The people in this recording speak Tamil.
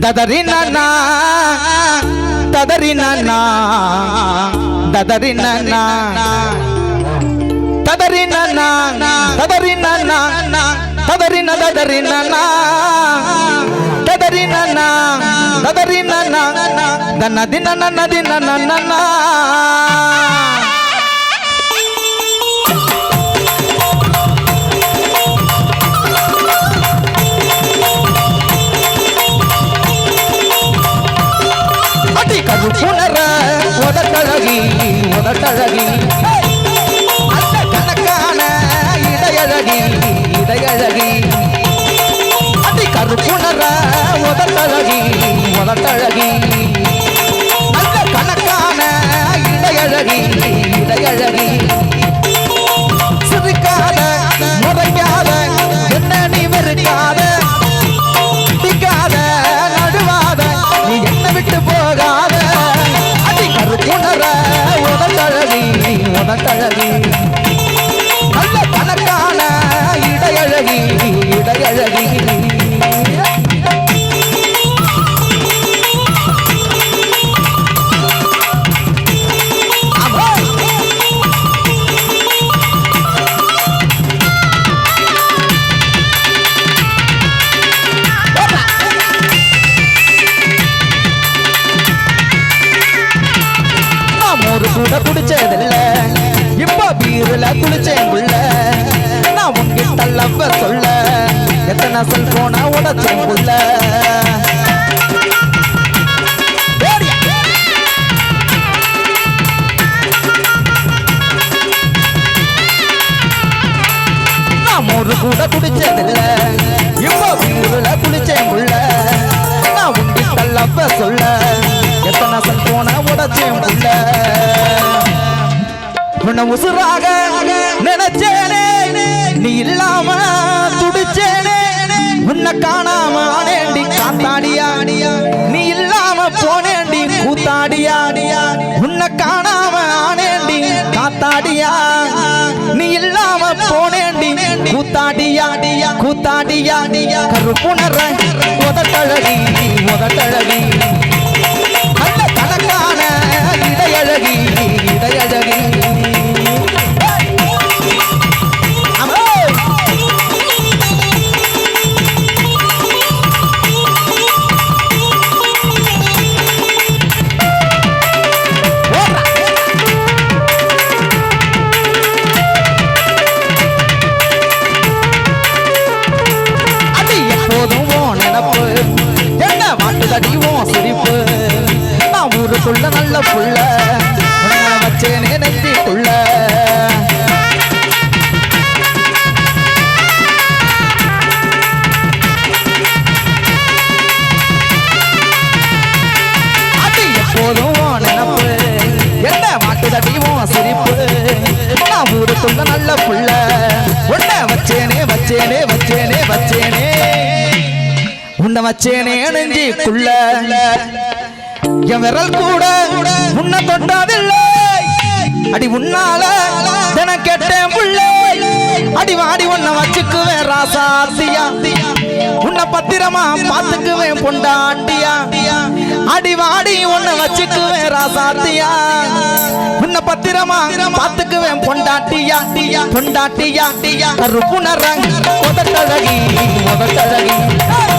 ததரி நன்னா ததரி நன்னா ததரி நன்னா ததரி நன்னா ததரி நன்னா ததரி ந ததரி நன்னா ததரி நன்னா ததரி நன்னா தன தின நன தின நன்னா கருப்புணர உதட்டழகி உதட்டழகி அந்த கணக்கான இடையழகி இடையழகி அடி கருப்புணர உதட்டழகி உதட்டழகி அந்த கணக்கான இடையழகி இடையழகி சிரிக்காத முறைக்காத என்ன நீ வெறுக்காத பிடிக்காத நடுவாத நீ என்ன விட்டு போகாத அடி கருப்புணர உதட்டழகி உதட்டழகி நல்ல கணக்கான இடையழகி இடையழகி குடிச்சதில்ல இப்ப பீருல குளிச்சேன் உள்ள நான் உன்கிட்ட லவ்வ சொல்ல எத்தனை செல்போன உடச்சேன் உள்ள நான் ஒரு கூட குடிச்சதில்ல இப்ப பீருல குளிச்சேன் உள்ள நான் உன்கிட்ட லவ்வ சொல்ல எத்தனை செல்போன உடச்சேன் உள்ள உன்னை உசுராக நினைச்சேனே நீ இல்லாம துடிச்சேனே உன்னை காணாம ஆனேண்டி காத்தாடியா நீ இல்லாம போனேண்டி கூத்தாடியா உன்னை காணாம ஆனேண்டி காத்தாடியா நீ இல்லாம போனேண்டி கூத்தாடியா கூத்தாடியா கருப்புணர உதட்டழகி உதட்டழகி நல்ல கணக்கான இடையழகி இடையழகி ஊருக்குள்ள நல்ல புள்ள வச்சேனே நெஞ்சிக்குள்ள அது எப்போதும் நினப்பு என்ன மாட்டுதடியும் சிரிப்பு நான் ஊருக்குள்ள நல்ல புள்ள உன்னை வச்சேனே வச்சேனே வச்சேனே வச்சேனே உன்னை வச்சேனே நெஞ்சிக்குள்ள என் விரல் கூட உன்னை தொட்டதில்லை அடி உன்னால தின கேட்டேன் புள்ளை அடி வாடி உன்னை வச்சுக்குவேன் ராசாத்தியா உன்னை பத்திரமா பாத்துக்குவேன் பொண்டாட்டியா அடி வாடி உன்னை வச்சுக்குவேன் ராசாத்தியா உன்னை பத்திரமா பாத்துக்குவேன் பொண்டாட்டியா பொண்டாட்டியா கருப்புணர உதட்டழகி உதட்டழகி